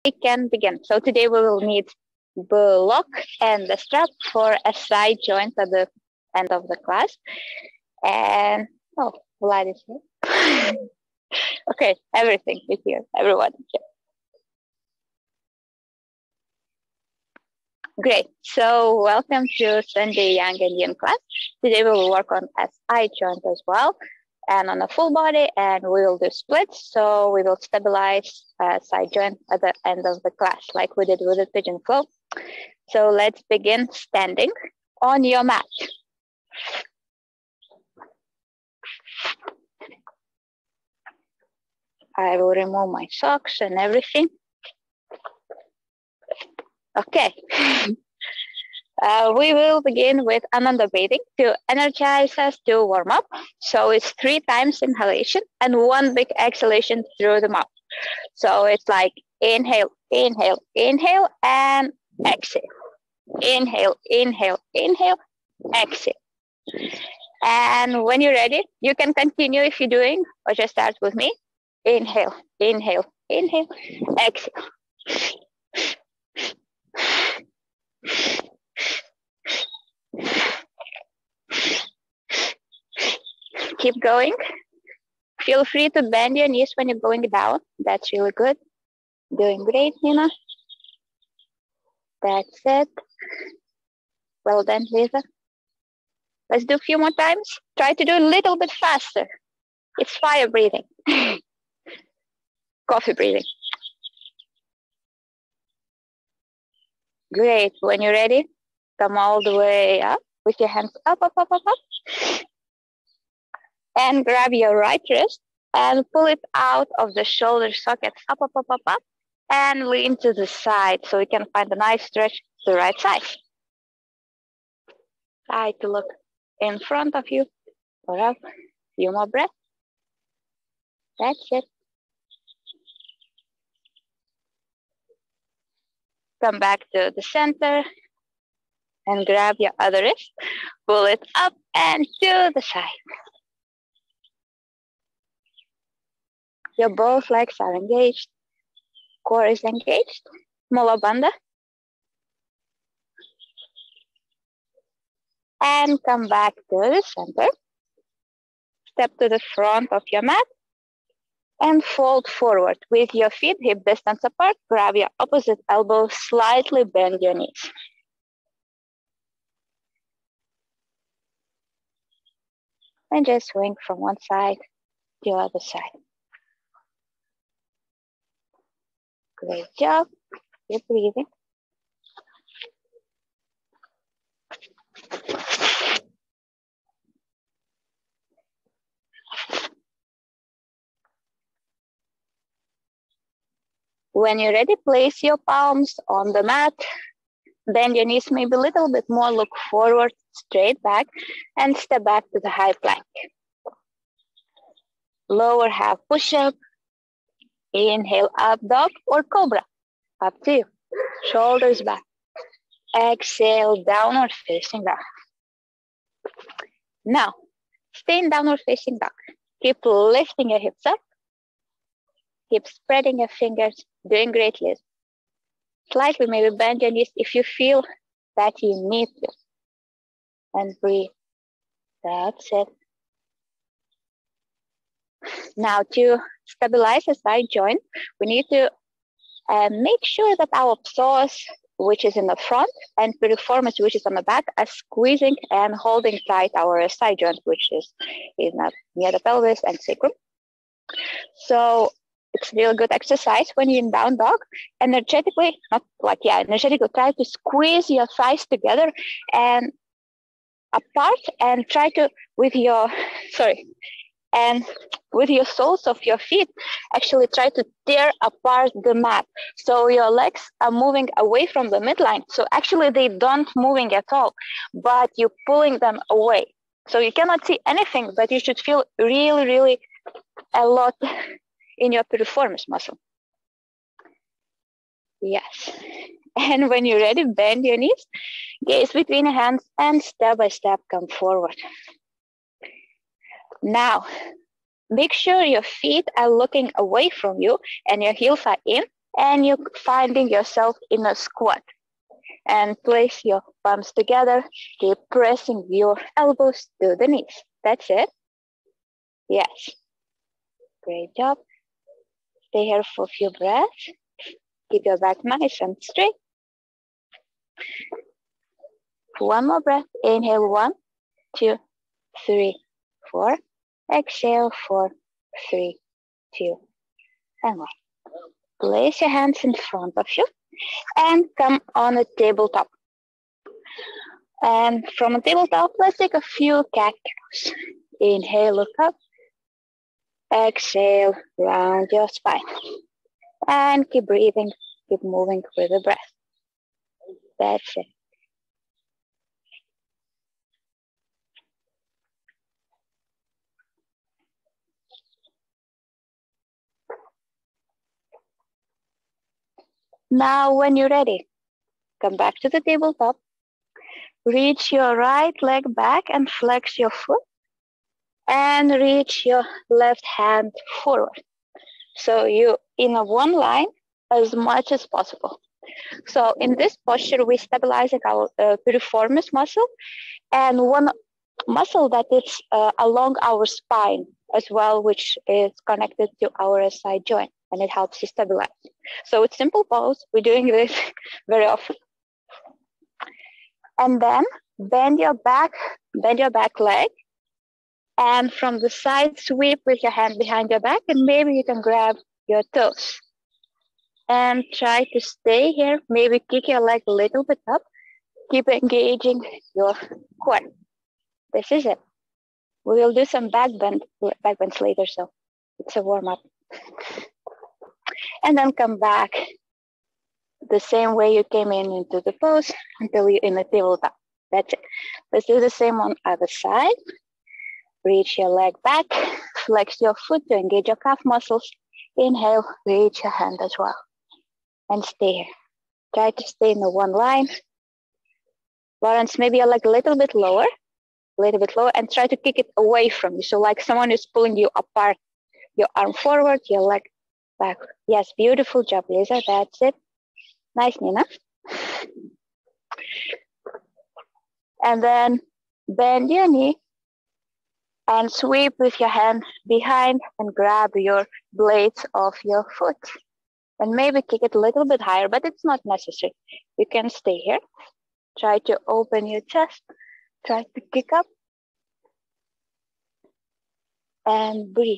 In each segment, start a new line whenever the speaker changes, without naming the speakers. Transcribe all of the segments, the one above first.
we can begin. So today we will need block and the strap for a side joint at the end of the class. And oh, Vlad is here. Okay, everything is here. Everyone is here. Great. So welcome to Sunday Yang&Yin class. Today we will work on a side joint as well, and on a full body, and we will do splits. So we will stabilize a side joint at the end of the class, like we did with the pigeon flow. So let's begin standing on your mat. I will remove my socks and everything. Okay. We will begin with ananda breathing to energize us to warm up. So it's 3 times inhalation and 1 big exhalation through the mouth. So it's like inhale, inhale, inhale, and exhale. Inhale, inhale, inhale, exhale. And when you're ready, you can continue if you're doing, or just start with me. Inhale, inhale, inhale, exhale. Keep going. Feel free to bend your knees when you're going down. That's really good. Doing great, Nina. That's it. Well done, Lisa. Let's do a few more times. Try to do a little bit faster. It's fire breathing. Coffee breathing. Great. When you're ready, come all the way up with your hands up, up, up, up, up. And grab your right wrist and pull it out of the shoulder sockets, up, up, up, up, up, and lean to the side so you can find a nice stretch to the right side. Try to look in front of you for a few more breaths. That's it. Come back to the center and grab your other wrist, pull it up and to the side. Your both legs are engaged, core is engaged, Mula Bandha. And come back to the center. Step to the front of your mat and fold forward with your feet hip distance apart. Grab your opposite elbow, slightly bend your knees. And just swing from one side to the other side. Great job. Keep breathing. When you're ready, place your palms on the mat. Bend your knees maybe a little bit more. Look forward, straight back, and step back to the high plank. Lower half push-up. Inhale, up dog or cobra. Up to you. Shoulders back. Exhale, downward facing dog. Now, stay in downward facing dog. Keep lifting your hips up. Keep spreading your fingers. Doing great, Liz. Slightly maybe bend your knees if you feel that you need to. And breathe. That's it. Now to stabilize the side joint, we need to make sure that our psoas, which is in the front, and piriformis, which is on the back, are squeezing and holding tight our side joint, which is near the pelvis and sacrum. So it's a really good exercise when you're in down dog. Energetically, energetically try to squeeze your thighs together and apart, and try to, with your soles of your feet, actually try to tear apart the mat. So your legs are moving away from the midline. So actually they don't moving at all, but you're pulling them away. So you cannot see anything, but you should feel really, really a lot in your piriformis muscle. Yes. And when you're ready, bend your knees, gaze between your hands, and step by step come forward. Now, make sure your feet are looking away from you and your heels are in. And you're finding yourself in a squat. And place your palms together. Keep pressing your elbows to the knees. That's it. Yes. Great job. Stay here for a few breaths. Keep your back nice and straight. One more breath. Inhale, 1, 2, 3, 4. Exhale, 4, 3, 2, and 1. Place your hands in front of you and come on a tabletop. And from a tabletop, let's take a few cat cows. Inhale, look up. Exhale, round your spine. And keep breathing, keep moving with the breath. That's it. Now, when you're ready, come back to the tabletop. Reach your right leg back and flex your foot. And reach your left hand forward. So you in a one line as much as possible. So in this posture, we stabilizing our piriformis muscle and one muscle that is along our spine as well, which is connected to our SI joint, and it helps you stabilize. So it's simple pose. We're doing this very often. And then bend your back leg. And from the side, sweep with your hand behind your back, and maybe you can grab your toes. And try to stay here. Maybe kick your leg a little bit up. Keep engaging your core. This is it. We will do some back bends later, so it's a warm-up. And then come back the same way you came into the pose until you're in the tabletop. That's it. Let's do the same on the other side. Reach your leg back, flex your foot to engage your calf muscles. Inhale, reach your hand as well. And stay here. Try to stay in the one line. Lawrence, maybe your leg a little bit lower, and try to kick it away from you. So like someone is pulling you apart. Your arm forward, your leg back. Yes, beautiful job, Lisa. That's it. Nice, Nina. And then bend your knee. And sweep with your hand behind and grab your blades of your foot. And maybe kick it a little bit higher, but it's not necessary. You can stay here. Try to open your chest. Try to kick up. And breathe.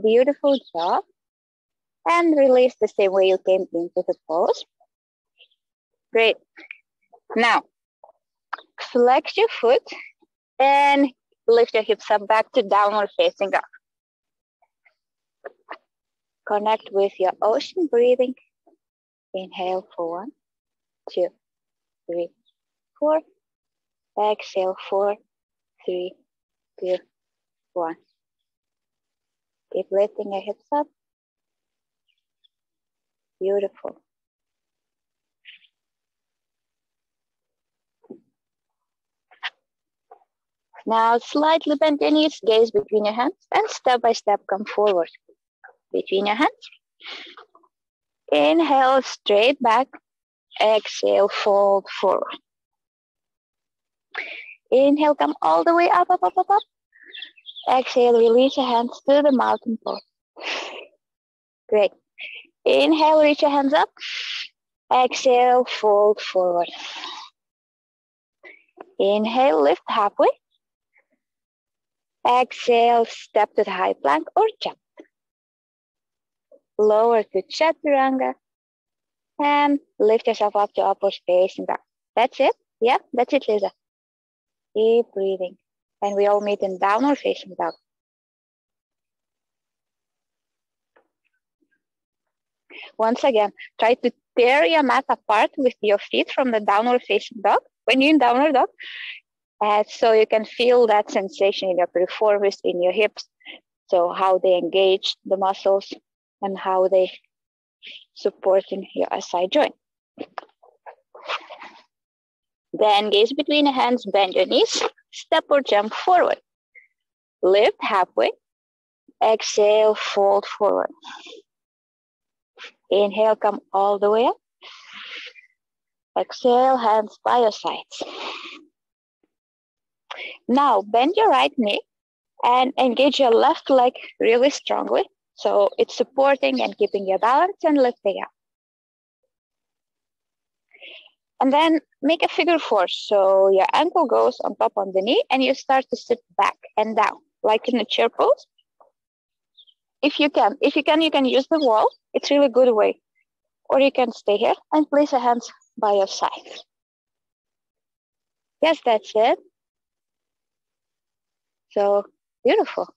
Beautiful job. And release the same way you came into the pose. Great. Now, flex your foot and lift your hips up back to downward facing dog. Connect with your ocean breathing. Inhale for 1, 2, 3, 4. Exhale 4, 3, 2, 1. Keep lifting your hips up. Beautiful. Now slightly bend your knees, gaze between your hands, and step by step come forward. Between your hands. Inhale, straight back. Exhale, fold forward. Inhale, come all the way up, up, up, up, up. Exhale, release your hands to the mountain pose. Great. Inhale, reach your hands up. Exhale, fold forward. Inhale, lift halfway. Exhale, step to the high plank or jump. Lower to chaturanga. And lift yourself up to upward facing dog. That's it? Yeah, that's it, Lisa. Keep breathing. And we all meet in downward facing dog. Once again, try to tear your mat apart with your feet from the downward facing dog. When you're in downward dog, so you can feel that sensation in your piriformis, in your hips. So how they engage the muscles and how they support in your SI joint. Then gaze between your hands, bend your knees, step or jump forward. Lift halfway. Exhale, fold forward. Inhale, come all the way up. Exhale, hands by your sides. Now, bend your right knee and engage your left leg really strongly. So it's supporting and keeping your balance and lifting up. And then make a figure four. So your ankle goes on top on the knee and you start to sit back and down, like in a chair pose. If you can, you can use the wall. It's really good way. Or you can stay here and place your hands by your side. Yes, that's it. So beautiful.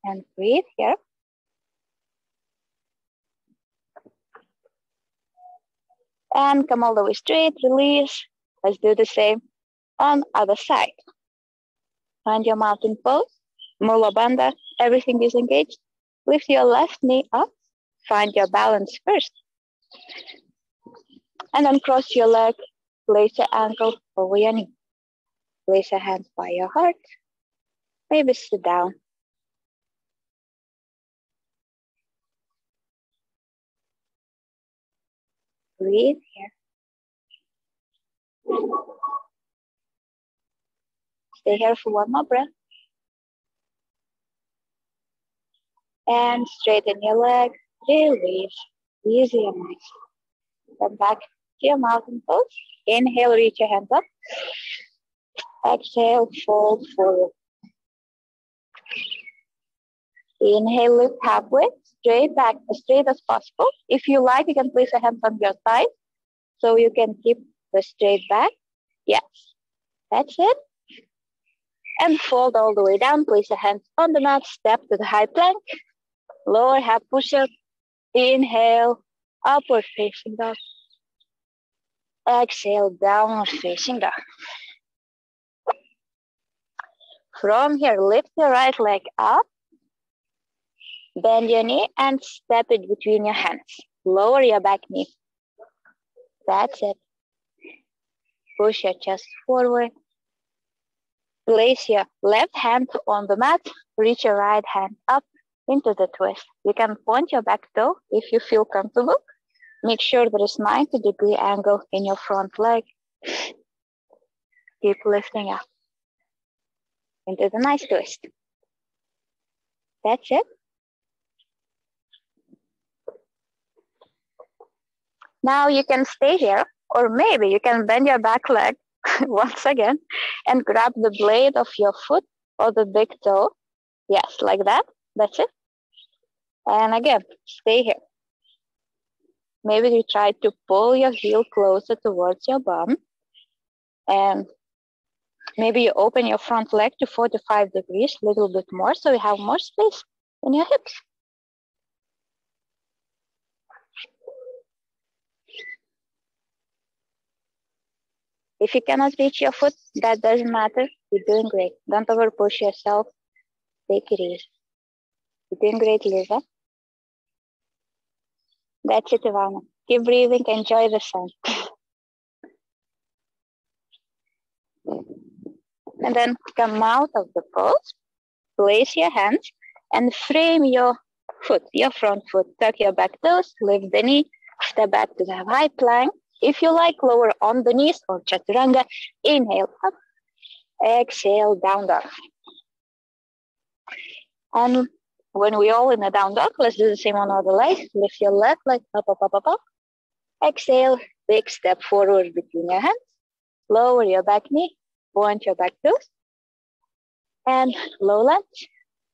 And breathe here. And come all the way straight, release. Let's do the same on other side. Find your mountain pose, mula bandha, everything is engaged. Lift your left knee up, find your balance first. And then cross your leg, place your ankle over your knee. Place your hands by your heart, maybe sit down. Breathe here. Stay here for one more breath. And straighten your leg, release, easy and nice. Come back to your mountain pose. Inhale, reach your hands up. Exhale, fold forward. Inhale, lift halfway, straight back, as straight as possible. If you like, you can place your hands on your side so you can keep the straight back. Yes, that's it. And fold all the way down. Place your hands on the mat, step to the high plank. Lower half push-up. Inhale, upward facing dog. Exhale, downward facing dog. From here, lift your right leg up. Bend your knee and step it between your hands. Lower your back knee. That's it. Push your chest forward. Place your left hand on the mat. Reach your right hand up into the twist. You can point your back toe if you feel comfortable. Make sure there is 90-degree angle in your front leg. Keep lifting up into the nice twist. That's it. Now you can stay here, or maybe you can bend your back leg once again and grab the blade of your foot or the big toe. Yes, like that. That's it. And again, stay here. Maybe you try to pull your heel closer towards your bum. And maybe you open your front leg to 45 degrees, a little bit more, so you have more space in your hips. If you cannot reach your foot, that doesn't matter. You're doing great. Don't over push yourself. Take it easy. You're doing great, Lisa. That's it, Ivana. Keep breathing. Enjoy the sun. And then come out of the pose. Place your hands and frame your foot, your front foot. Tuck your back toes. Lift the knee. Step back to the high plank. If you like, lower on the knees or chaturanga. Inhale up. Exhale, down dog. And when we all in a down dog, let's do the same on other leg. Lift your left leg up, up, up, up, up. Exhale, big step forward between your hands. Lower your back knee. Point your back toes. And low lunge.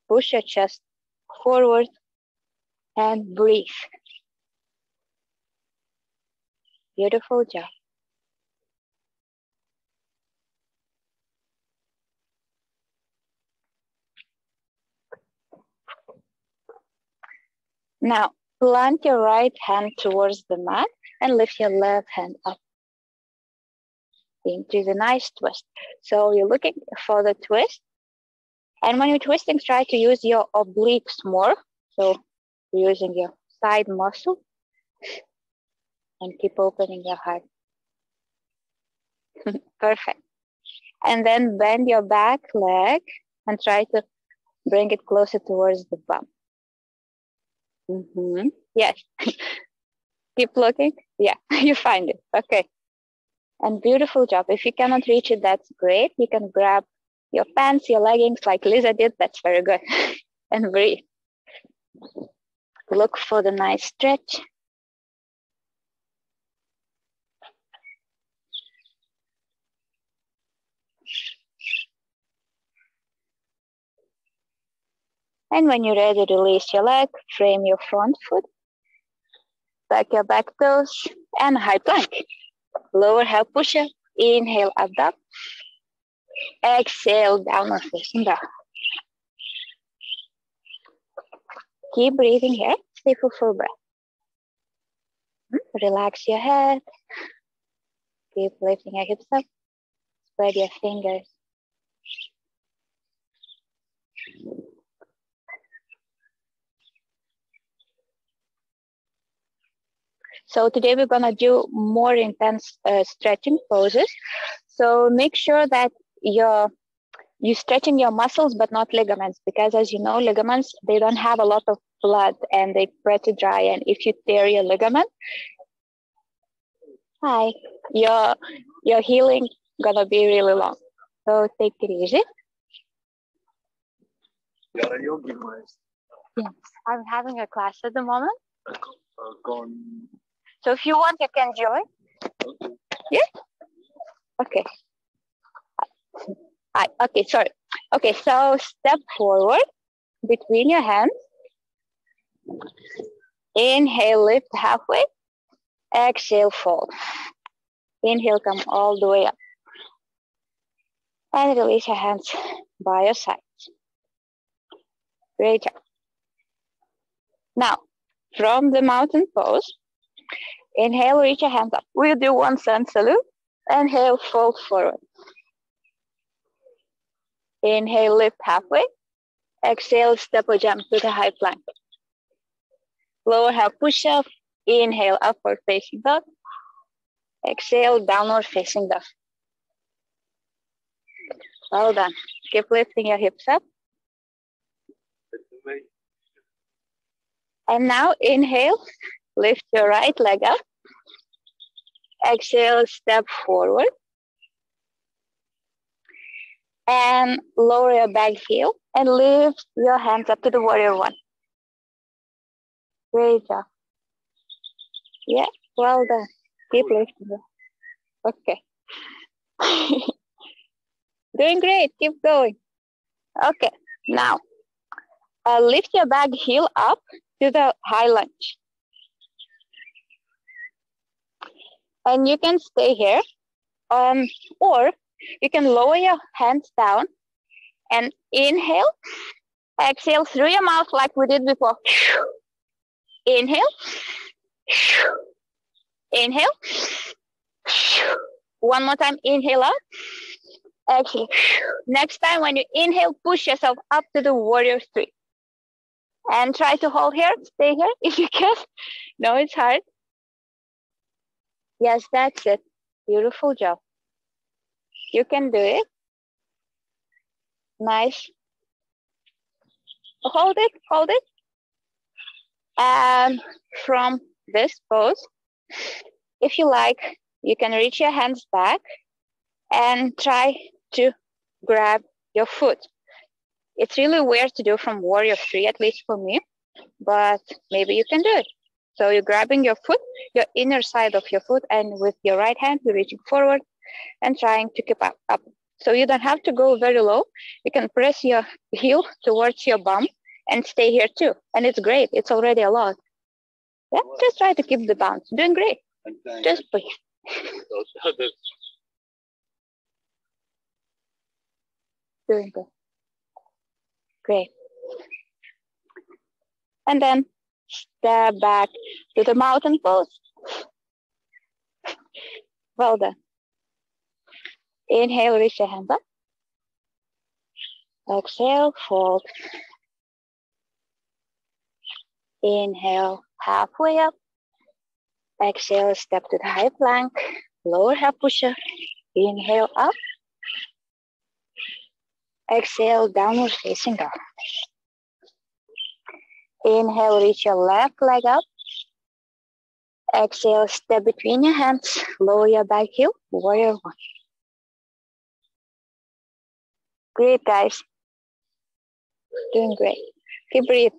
Push your chest forward and breathe. Beautiful job. Now, plant your right hand towards the mat and lift your left hand up into the nice twist. So you're looking for the twist. And when you're twisting, try to use your obliques more. So you're using your side muscle and keep opening your heart. Perfect. And then bend your back leg and try to bring it closer towards the bum. Yes. Keep looking. Yeah, you find it. Okay. And beautiful job. If you cannot reach it, that's great. You can grab your pants, your leggings like Lisa did. That's very good. And breathe. Look for the nice stretch. And when you're ready, release your leg, frame your front foot, back your back toes, and high plank. Lower half push-up, inhale, up dog. Exhale, downward facing dog. Keep breathing here, stay for full breath. Relax your head. Keep lifting your hips up, spread your fingers. So today we're gonna do more intense stretching poses. So make sure that you're stretching your muscles, but not ligaments, because as you know, ligaments, they don't have a lot of blood and they pretty dry. And if you tear your ligament, your healing gonna be really long. So take it easy. Yes, I'm having a class at the moment. So if you want, you can join. Yeah? Okay. Okay, sorry. Okay, so step forward between your hands. Inhale, lift halfway. Exhale, fold. Inhale, come all the way up. And release your hands by your sides. Great job. Now, from the mountain pose, inhale, reach your hands up. We'll do one sun salute. Inhale, fold forward. Inhale, lift halfway. Exhale, step or jump to the high plank. Lower half push-up. Inhale, upward facing dog. Exhale, downward facing dog. Well done. Keep lifting your hips up. And now inhale, lift your right leg up. Exhale, step forward. And lower your back heel and lift your hands up to the warrior one. Great job. Yeah, well done. Keep lifting. Okay. Doing great. Keep going. Okay. Now, lift your back heel up to the high lunge. And you can stay here. Or you can lower your hands down and inhale. Exhale through your mouth like we did before. Inhale. Inhale. One more time. Inhale out. Exhale. Next time when you inhale, push yourself up to the warrior three. And try to hold here. Stay here if you can. No, it's hard. Yes, that's it. Beautiful job. You can do it. Nice. Hold it, hold it. And from this pose, if you like, you can reach your hands back and try to grab your foot. It's really weird to do from warrior three, at least for me, but maybe you can do it. So you're grabbing your foot, your inner side of your foot, and with your right hand, you're reaching forward and trying to keep up. So you don't have to go very low. You can press your heel towards your bum and stay here too. And it's great. It's already a lot. Yeah, just try to keep the bounce. Doing great. Just breathe. Doing good. Great. And then step back to the mountain pose. Well done. Inhale, reach your hands up. Exhale, fold. Inhale, halfway up. Exhale, step to the high plank. Lower half push-up. Inhale up. Exhale, downward facing dog. Inhale, reach your left leg up. Exhale, step between your hands, lower your back heel, warrior one. Great, guys. Doing great. Keep breathing.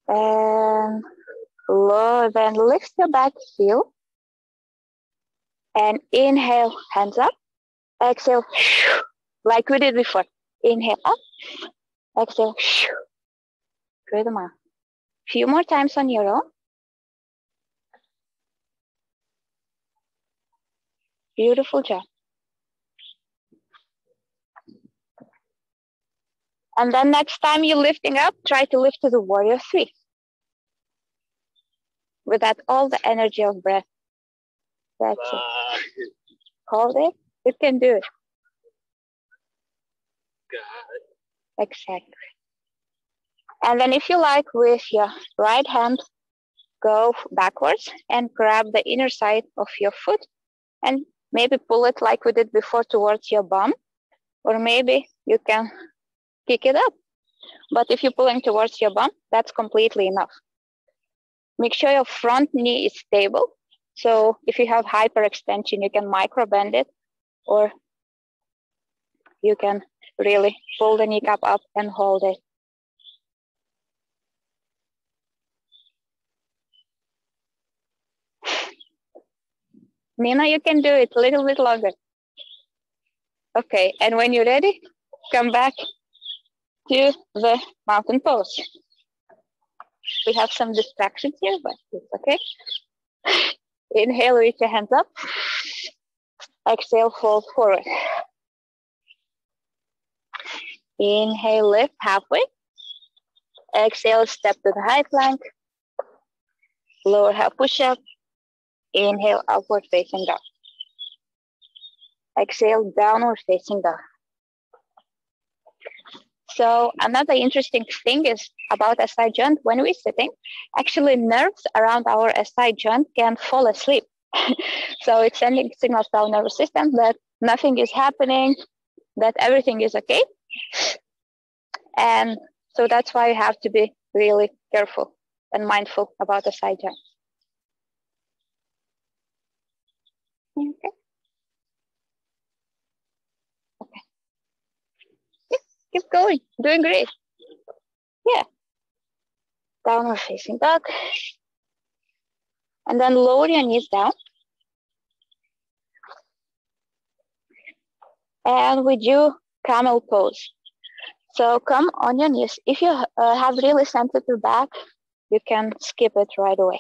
And lower, then lift your back heel. And inhale, hands up. Exhale, like we did before. Inhale up. Exhale, through the mouth. Few more times on your own. Beautiful job. And then next time you're lifting up, try to lift to the warrior three. With that, all the energy of breath. That's it. Hold it. You can do it. Exactly. And then if you like, with your right hand, go backwards and grab the inner side of your foot and maybe pull it like we did before towards your bum. Or maybe you can kick it up. But if you're pulling towards your bum, that's completely enough. Make sure your front knee is stable. So if you have hyperextension, you can micro bend it, or you can really pull the kneecap up and hold it. Nina, you can do it a little bit longer. Okay, and when you're ready, come back to the mountain pose. We have some distractions here, but it's okay. Inhale, reach your hands up. Exhale, fold forward. Inhale, lift halfway. Exhale, step to the high plank. Lower half push-up. Inhale, upward facing dog. Exhale, downward facing dog. So another interesting thing is about SI joint. When we're sitting, actually nerves around our SI joint can fall asleep. So it's sending signals to our nervous system that nothing is happening, that everything is okay. And so that's why you have to be really careful and mindful about SI joint. Okay. Okay. Keep going. Doing great. Yeah. Downward facing dog. And then lower your knees down. And we do camel pose. So come on your knees. If you have really sensitive back, you can skip it right away.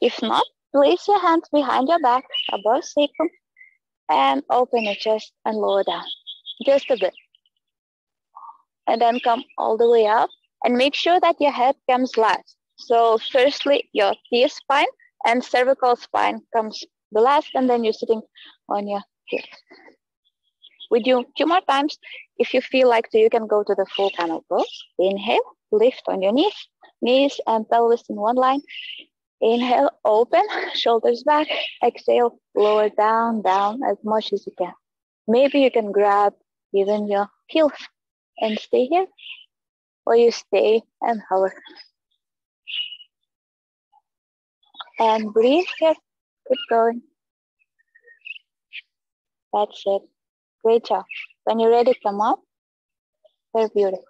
If not, place your hands behind your back, above sacrum, and open your chest and lower down. Just a bit. And then come all the way up and make sure that your head comes last. So firstly, your T-spine and cervical spine comes the last, and then you're sitting on your heels. We do 2 more times. If you feel like to, you can go to the full camel pose. Inhale, lift on your knees and pelvis in one line. Inhale, open, shoulders back. Exhale, lower down as much as you can. Maybe you can grab even your heels and stay here, or you stay and hover. And breathe here. Keep going. That's it. Great job. When you're ready, come up. Very beautiful.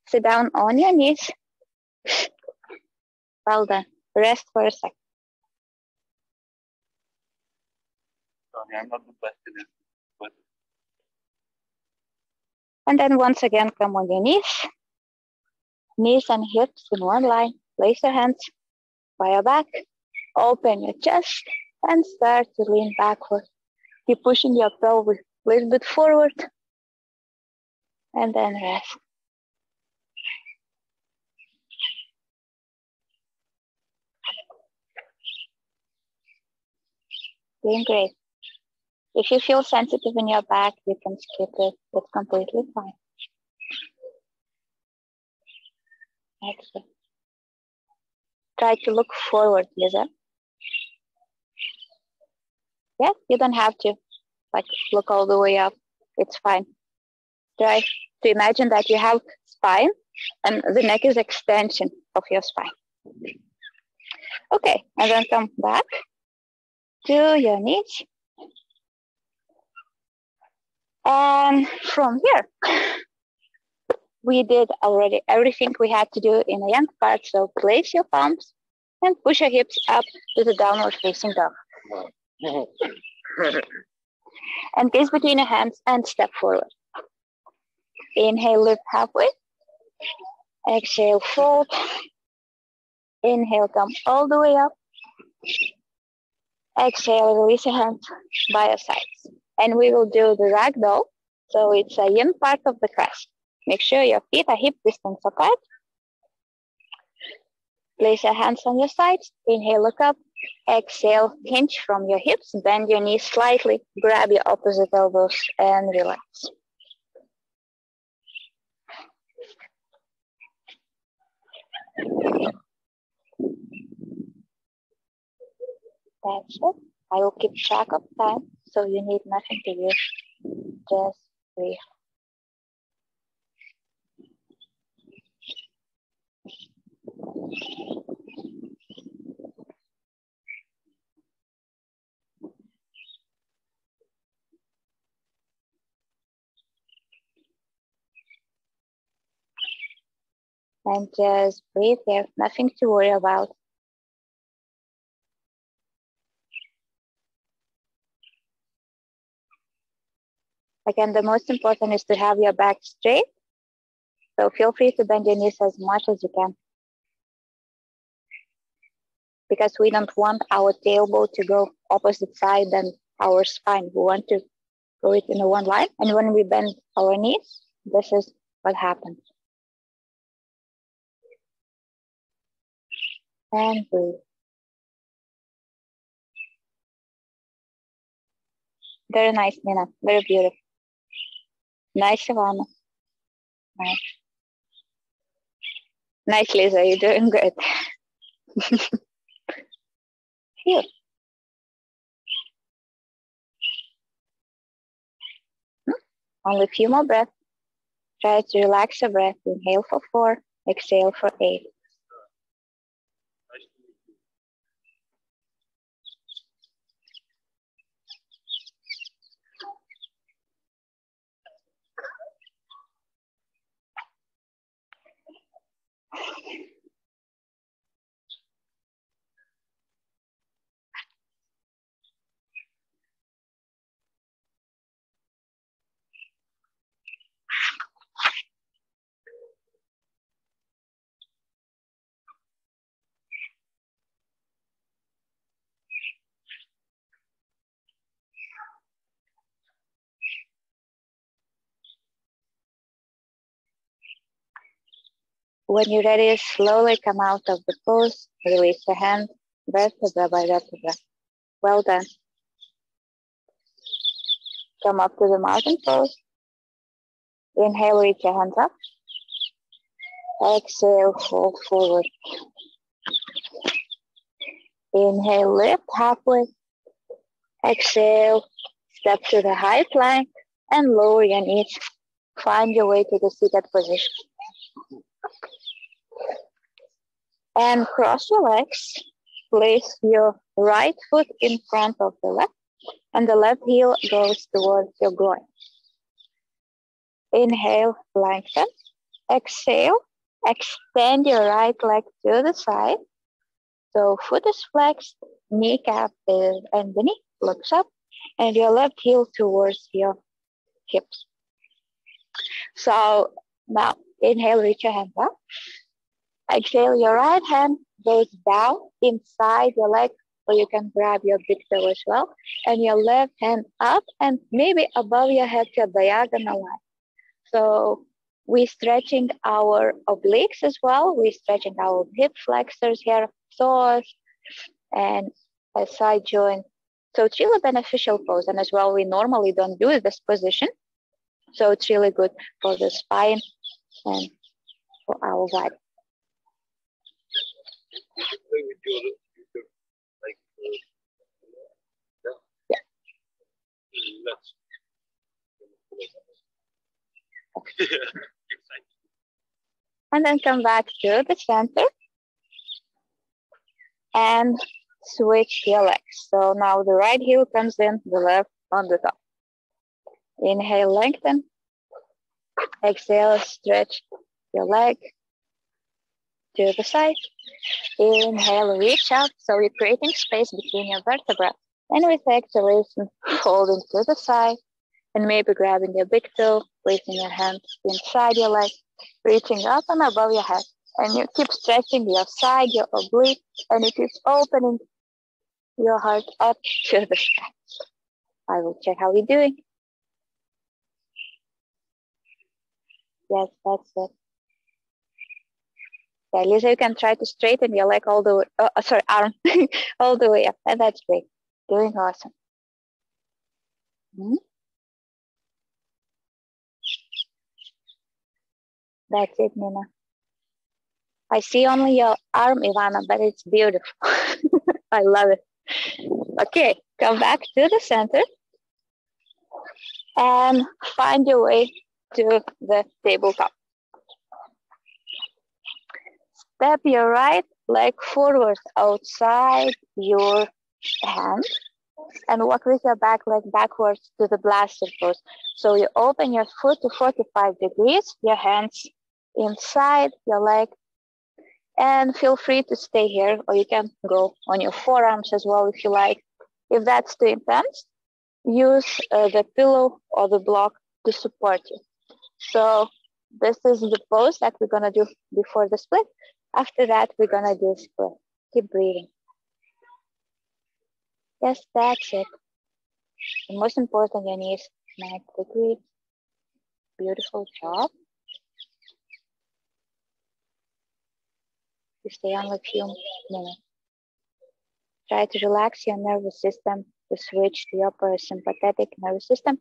Sit down on your knees. Well done. Rest for a second.
Sorry, I'm not the best at it, but...
And then once again, come on your knees. Knees and hips in one line. Place your hands by your back. Open your chest and start to lean backward. Keep pushing your pelvis a little bit forward. And then rest. Doing great. If you feel sensitive in your back, you can skip it. It's completely fine. Excellent. Try to look forward, Lisa. Yeah, you don't have to. like look all the way up. It's fine. Try to imagine that you have spine and the neck is extension of your spine. Okay, and then come back to your knees. And from here, we did already everything we had to do in a Yang part. So place your palms and push your hips up to the downward facing dog. And gaze between your hands and step forward. Inhale, lift halfway. Exhale, fold. Inhale, come all the way up. Exhale, release your hands by your sides. And we will do the ragdoll. So it's a yin part of the crest. Make sure your feet are hip distance apart. Place your hands on your sides. Inhale, look up. Exhale, hinge from your hips. Bend your knees slightly. Grab your opposite elbows and relax. That's it. I will keep track of time, so you need nothing to do. Just breathe. And just breathe here, nothing to worry about. Again, the most important is to have your back straight. So feel free to bend your knees as much as you can. Because we don't want our tailbone to go opposite side than our spine. We want to go it in a one line. And when we bend our knees, this is what happens. And breathe. Very nice, Nina. Very beautiful. Nice, Ivana. Nice. Nice, Lisa. You're doing good. Here. Only a few more breaths. Try to relax your breath. Inhale for 4. Exhale for 8. When you're ready, slowly come out of the pose. Release your hand, vertebra by vertebra. Well done. Come up to the mountain pose. Inhale, reach your hands up. Exhale, fold forward. Inhale, lift halfway. Exhale, step to the high plank and lower your knees. Find your way to the seated position. And cross your legs. Place your right foot in front of the left, and the left heel goes towards your groin. Inhale, lengthen. Exhale, extend your right leg to the side. So foot is flexed, kneecap is and the knee looks up, and your left heel towards your hips. So now inhale, reach your hands up. Exhale, your right hand goes down inside your leg, or you can grab your big toe as well. And your left hand up and maybe above your head to a diagonal line. So we're stretching our obliques as well. We're stretching our hip flexors here, psoas, and a side joint. So it's really beneficial pose. And as well, we normally don't do this position. So it's really good for the spine and for our body. Yeah. And then come back to the center and switch your legs. So now the right heel comes in, the left on the top. Inhale, lengthen. Exhale, stretch your leg to the side. Inhale, reach up. So you're creating space between your vertebrae. And with exhalation, folding to the side and maybe grabbing your big toe, placing your hands inside your leg, reaching up and above your head. And you keep stretching your side, your oblique, and you keep opening your heart up to the sky. I will check how you're doing. Yes, that's it. Yeah, Lisa, you can try to straighten your leg all the way, arm, all the way up. And that's great. Doing awesome. That's it, Nina. I see only your arm, Ivana, but it's beautiful. I love it. Okay, come back to the center and find your way to the tabletop. Step your right leg forward outside your hand and walk with your back leg backwards to the blaster pose. So you open your foot to 45 degrees, your hands inside your leg, and feel free to stay here, or you can go on your forearms as well if you like. If that's too intense, use the pillow or the block to support you. So this is the pose that we're gonna do before the split. After that, we're gonna do split. Keep breathing. Yes, that's it. The most important, your knees 90 degrees. Beautiful job. You stay on a few minutes. Try to relax your nervous system to switch to your parasympathetic nervous system.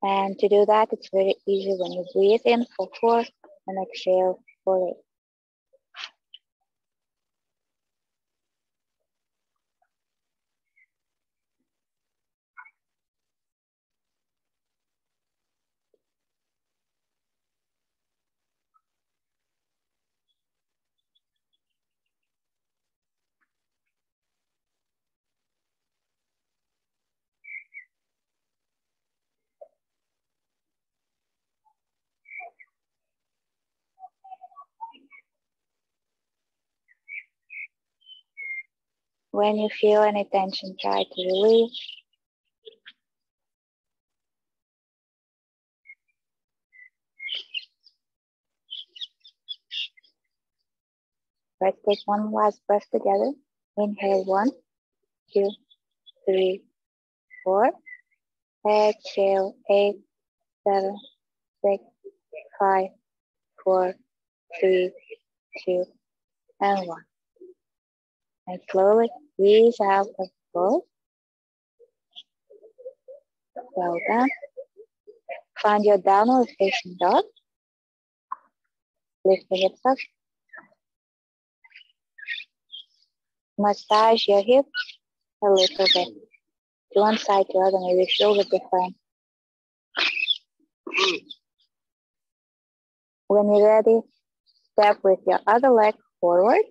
And to do that, it's very easy when you breathe in for 4 and exhale for 8. When you feel any tension, try to release. Let's take one last breath together. Inhale 1, 2, 3, 4. Exhale 8, 7, 6, 5, 4, 3, 2, and 1. And slowly ease out of both. Well done. Find your downward facing dog. Lift the hips up. Massage your hips a little bit. To one side to other, maybe feel the difference. When you're ready, step with your other leg forward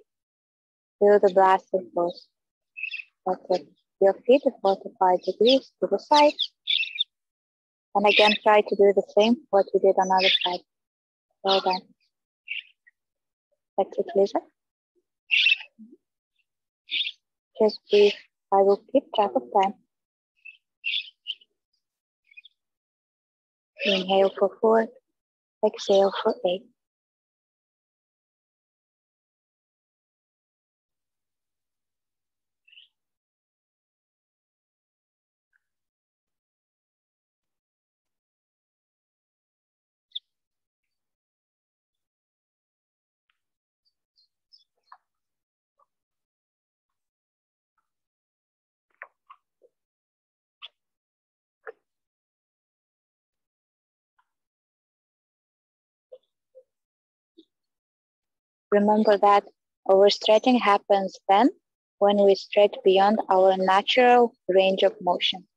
to the blaster pose. That's it. Your feet are 45 degrees to the side. And again, try to do the same what you did on the other side. Well done. That's it, Lisa. Just breathe. I will keep track of time. Inhale for 4. Exhale for 8. Remember that overstretching happens then when we stretch beyond our natural range of motion.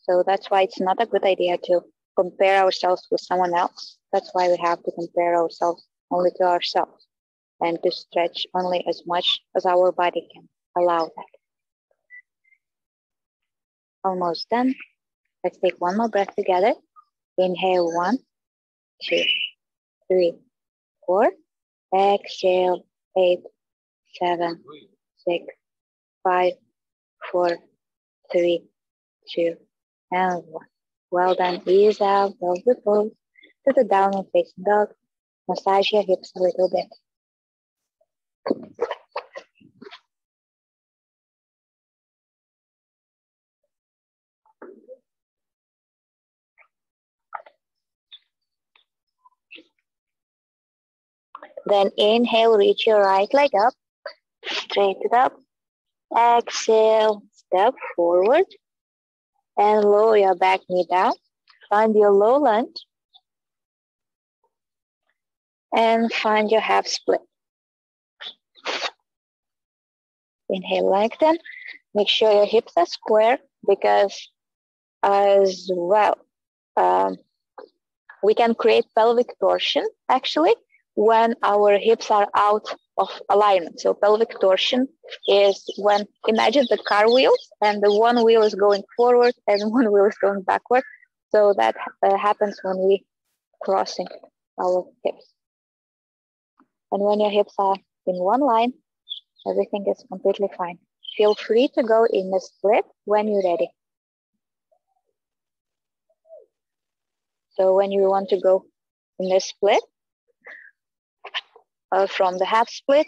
So that's why it's not a good idea to compare ourselves with someone else. That's why we have to compare ourselves only to ourselves and to stretch only as much as our body can allow that. Almost done. Let's take one more breath together. Inhale, 1, 2, 3, 4. Exhale, 8, 7, 6, 5, 4, 3, 2, and 1. Well done. Ease out of the pose to the downward facing dog. Massage your hips a little bit. Then inhale, reach your right leg up, straight it up. Exhale, step forward and lower your back knee down. Find your low lunge and find your half split. Inhale, lengthen. Make sure your hips are square because as well, we can create pelvic torsion actually when our hips are out of alignment. So pelvic torsion is when, imagine the car wheels and the one wheel is going forward and one wheel is going backward. So that happens when we crossing our hips. And when your hips are in one line, everything is completely fine. Feel free to go in the split when you're ready. So when you want to go in the split, from the half split,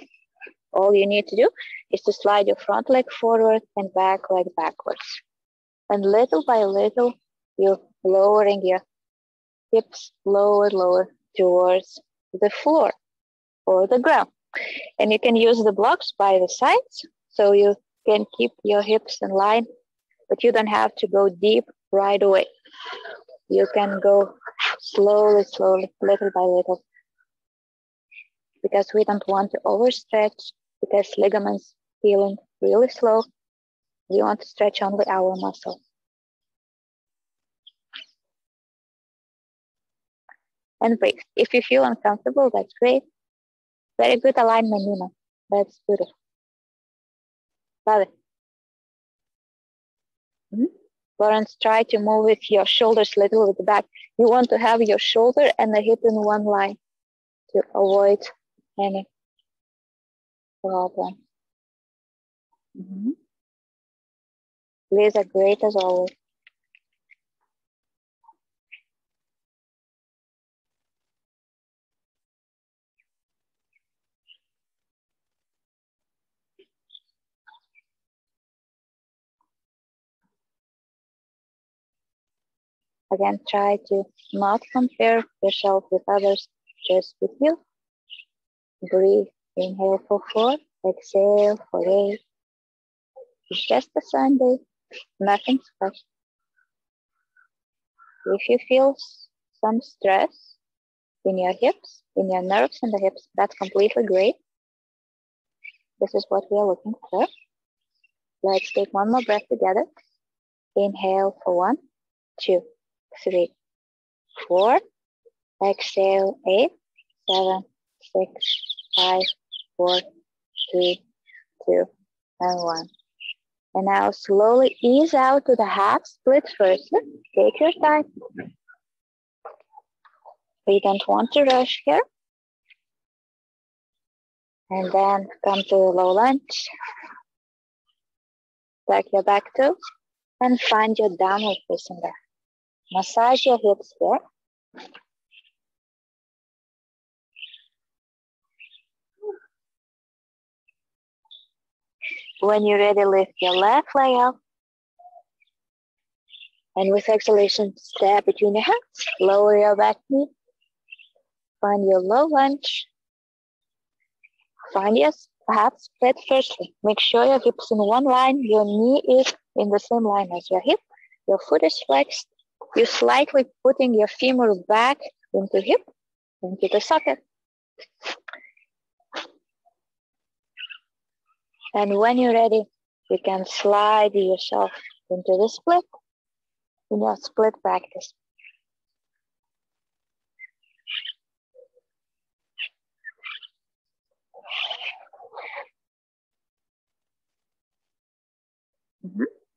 all you need to do is to slide your front leg forward and back leg backwards. And little by little, you're lowering your hips lower towards the floor or the ground. And you can use the blocks by the sides so you can keep your hips in line, but you don't have to go deep right away. You can go slowly, little by little, because we don't want to overstretch, because ligaments healing really slow. We want to stretch only our muscles. And breathe. If you feel uncomfortable, that's great. Very good alignment, Nina. That's beautiful. Love it. Lawrence, try to move with your shoulders a little with the back. You want to have your shoulder and the hip in one line to avoid any problem. These are great as always. Again, try to not compare yourself with others, just with you. Breathe. Inhale for 4, exhale for 8. It's just a Sunday, nothing special. If you feel some stress in your hips, in your nerves in the hips, that's completely great. This is what we are looking for. Let's take one more breath together. Inhale for 1, 2, 3, 4. Exhale, 8, 7, 6, 5, 4, 3, 2, and 1. And now slowly ease out to the half split first. Take your time. We don't want to rush here. And then come to the low lunge. Stack your back toes and find your downward facing dog. Massage your hips here. When you're ready, lift your left leg up. And with exhalation, step between your hands. Lower your back knee. Find your low lunge. Find your half split firstly. Make sure your hips in one line. Your knee is in the same line as your hip. Your foot is flexed. You're slightly putting your femur back into hip, into the socket. And when you're ready, you can slide yourself into the split. in your split practice.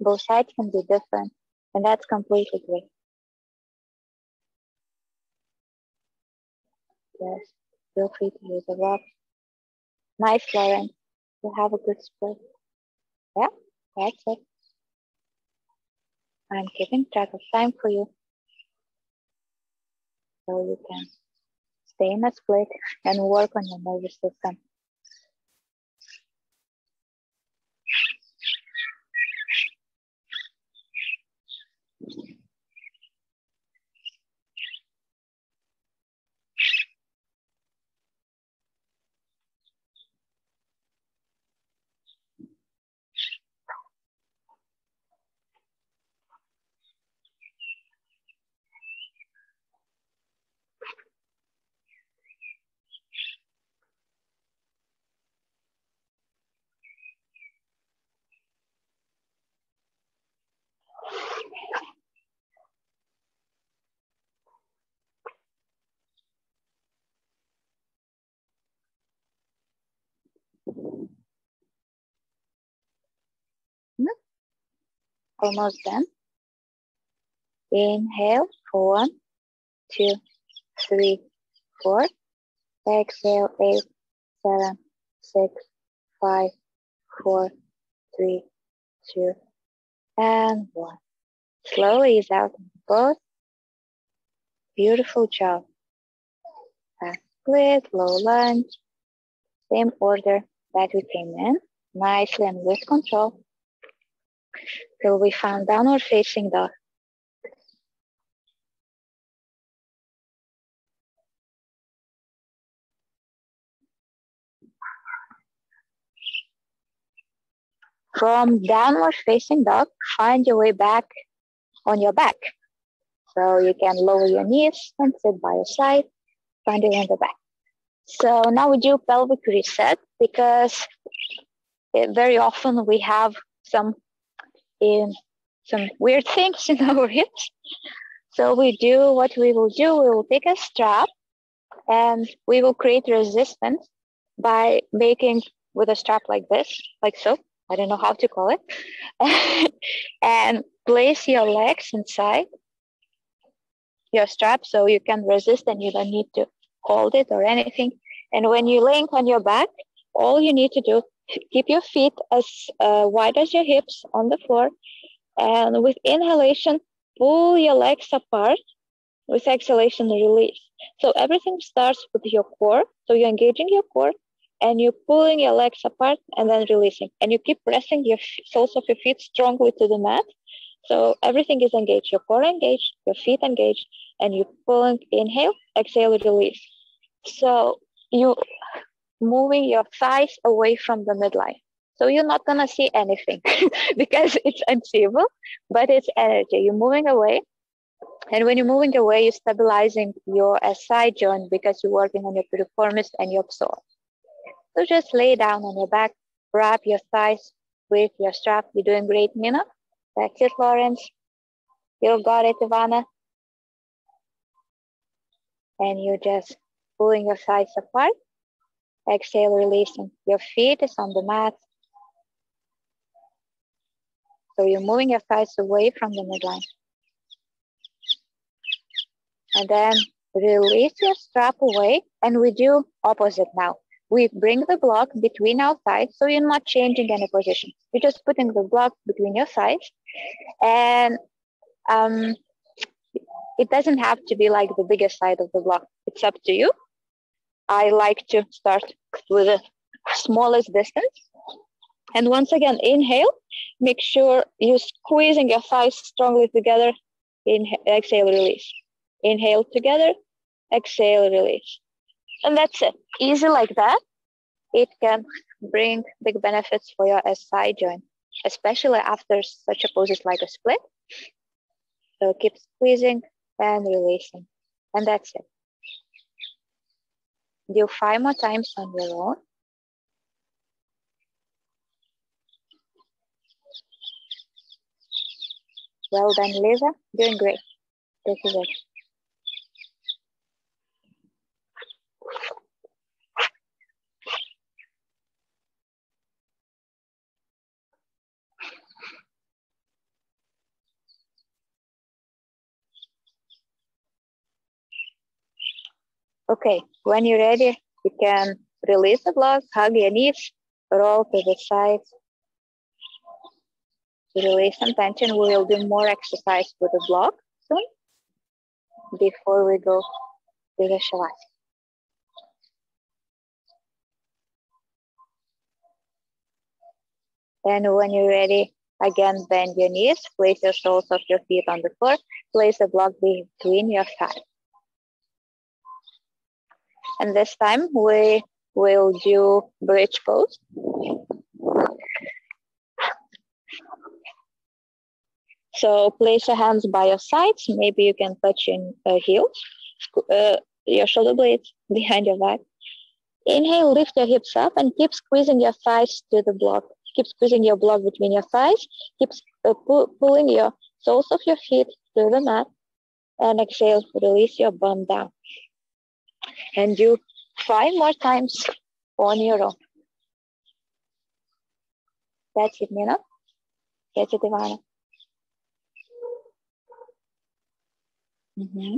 Both sides can be different, and that's completely great. Yes, feel free to use a rock. Nice, Lauren. You have a good split. Yeah, that's it. I'm keeping track of time for you, so you can stay in a split and work on your nervous system. Almost done. Inhale for 1, 2, 3, 4. Exhale 8, 7, 6, 5, 4, 3, 2, and 1. Slowly ease out both. Beautiful job. Fast split, low lunge. Same order that we came in. Nicely and with control. Till we found downward facing dog. From downward facing dog, find your way back on your back. So you can lower your knees and sit by your side, find it on the back. So now we do pelvic reset because very often we have some weird things in our hips. So we will take a strap and we will create resistance by making with a strap like this, like so. I don't know how to call it. And place your legs inside your strap so you can resist and you don't need to hold it or anything. And when you lay on your back, all you need to do, keep your feet as wide as your hips on the floor. And with inhalation, pull your legs apart. With exhalation, release. So everything starts with your core. So you're engaging your core and you're pulling your legs apart and then releasing. And you keep pressing your soles of your feet strongly to the mat. So everything is engaged. Your core engaged, your feet engaged, and you're pulling, inhale, exhale, release. So you moving your thighs away from the midline. So you're not gonna see anything because it's unseeable, but it's energy. You're moving away. And when you're moving away, you're stabilizing your SI joint because you're working on your piriformis and your psoas. So just lay down on your back, wrap your thighs with your strap. You're doing great, Nina. That's it, Lawrence. You got it, Ivana. And you're just pulling your thighs apart. Exhale, releasing. Your feet is on the mat. So you're moving your thighs away from the midline. And then release your strap away. And we do opposite now. We bring the block between our thighs, so you're not changing any position. You're just putting the block between your thighs. And it doesn't have to be like the biggest side of the block. It's up to you. I like to start with the smallest distance. And once again, inhale. Make sure you're squeezing your thighs strongly together. Exhale, release. Inhale together. Exhale, release. And that's it. Easy like that. It can bring big benefits for your SI joint, especially after such a poses like a split. So keep squeezing and releasing. And that's it. Do 5 more times on your own. Well done, Lisa. Doing great. This is it. Okay, when you're ready, you can release the block, hug your knees, roll to the side to release some tension. We will do more exercise with the block soon before we go to the shavasana. And when you're ready, again, bend your knees, place your soles of your feet on the floor, place the block between your thighs. And this time we will do bridge pose. So place your hands by your sides. Maybe you can touch your heels, your shoulder blades behind your back. Inhale, lift your hips up and keep squeezing your thighs to the block. Keep squeezing your block between your thighs. Keep pulling your soles of your feet to the mat. And exhale, release your bum down. And do 5 more times on your own. That's it, Nina. That's it, Ivana. Mm-hmm.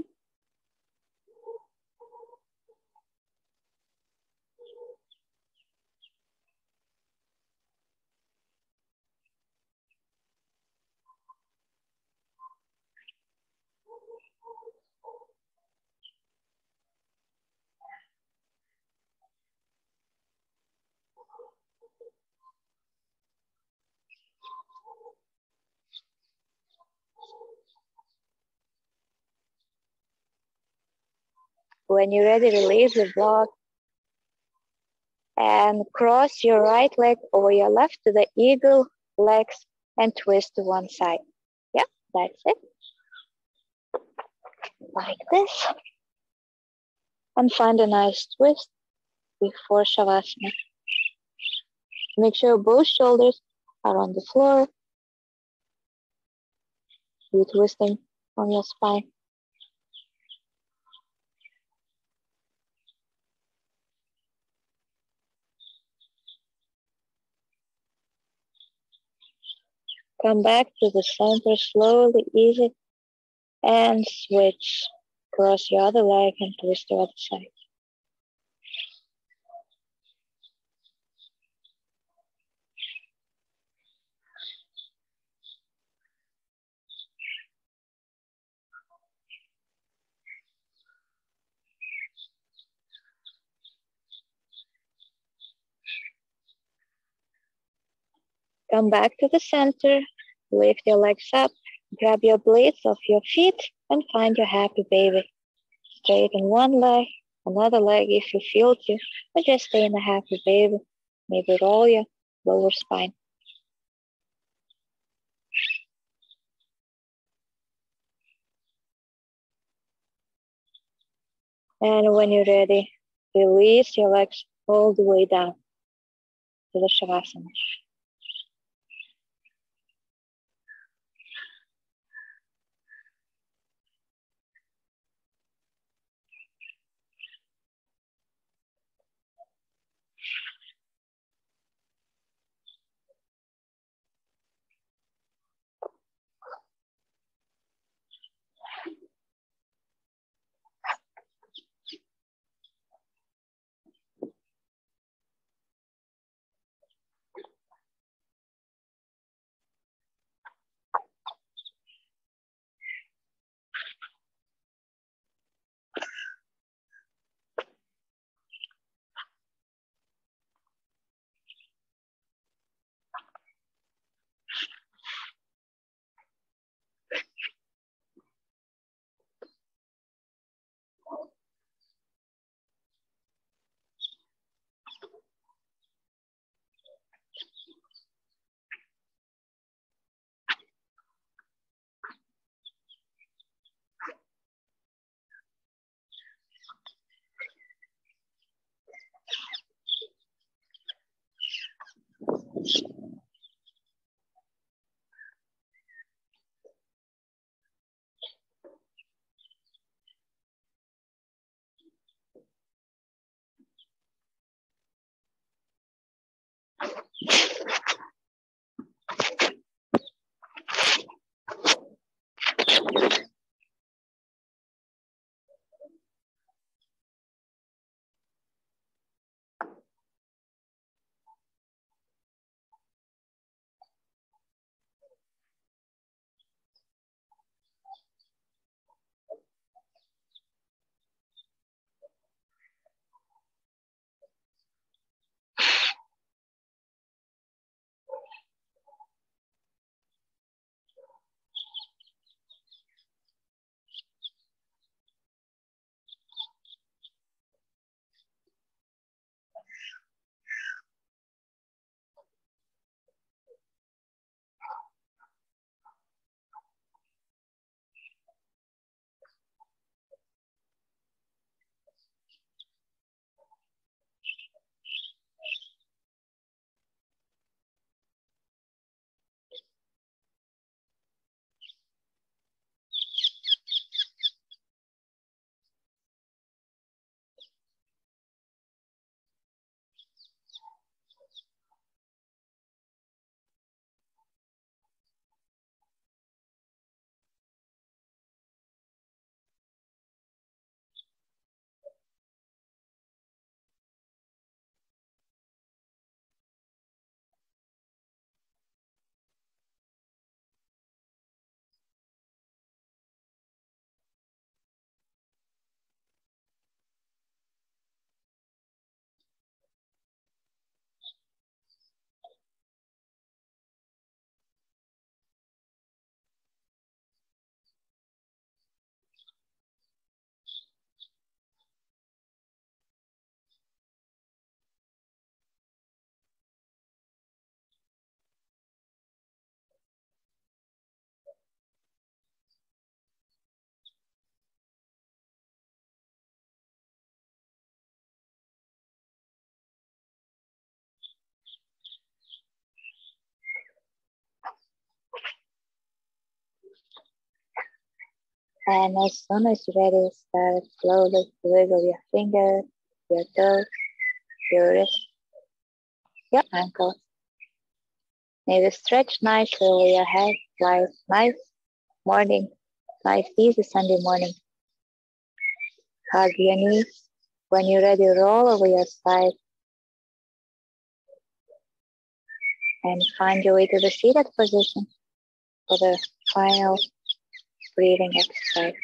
When you're ready, release the block and cross your right leg over your left to the eagle legs and twist to one side. Yeah, that's it. Like this. And find a nice twist before Shavasana. Make sure both shoulders are on the floor. You're twisting on your spine. Come back to the center slowly, easy, and switch. Cross your other leg and twist to the other side. Come back to the center, lift your legs up, grab your blades of your feet, and find your happy baby. Straighten one leg, another leg if you feel to, or just stay in a happy baby. Maybe roll your lower spine. And when you're ready, release your legs all the way down to the Shavasana. And as soon as you're ready, start slowly to wiggle your fingers, your toes, your wrists, your ankles. Maybe stretch nicely over your head, like nice morning, nice easy Sunday morning. Hug your knees. When you're ready, roll over your side and find your way to the seated position for the final breathing exercise.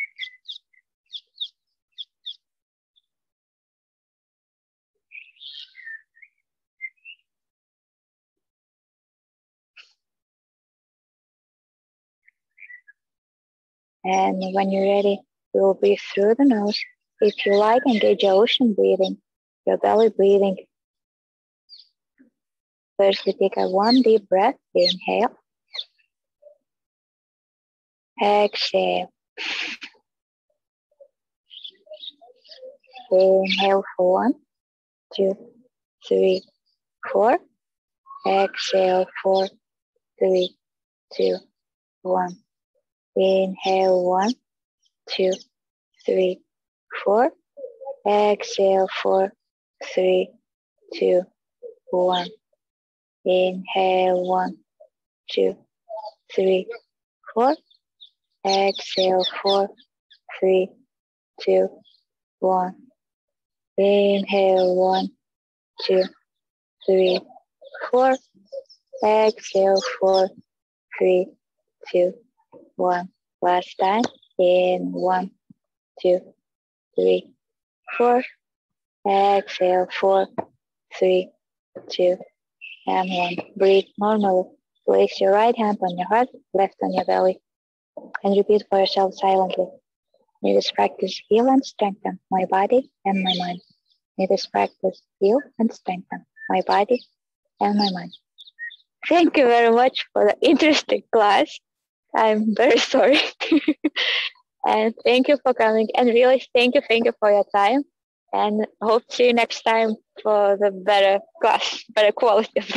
And when you're ready, you will breathe through the nose. If you like, engage your ocean breathing, your belly breathing. First, we take a one deep breath. Inhale. Exhale. Inhale for 1, 2, 3, 4. Exhale 4, 3, 2, 1. Inhale 1, 2, 3, 4. Exhale 4, 3, 2, 1. Inhale 1, 2, 3, 4. Exhale 4, 3, 2, 1. Inhale 1, 2, 3, 4. Exhale 4, 3, 2, 1. Last time. In 1, 2, 3, 4. Exhale 4, 3, 2, and 1. Breathe normally. Place your right hand on your heart, left on your belly, and repeat for yourself silently. May this practice heal and strengthen my body and my mind. May this practice heal and strengthen my body and my mind. Thank you very much for the interesting class. I'm very sorry. And thank you for coming. And really, thank you for your time. And hope to see you next time for the better class, better quality of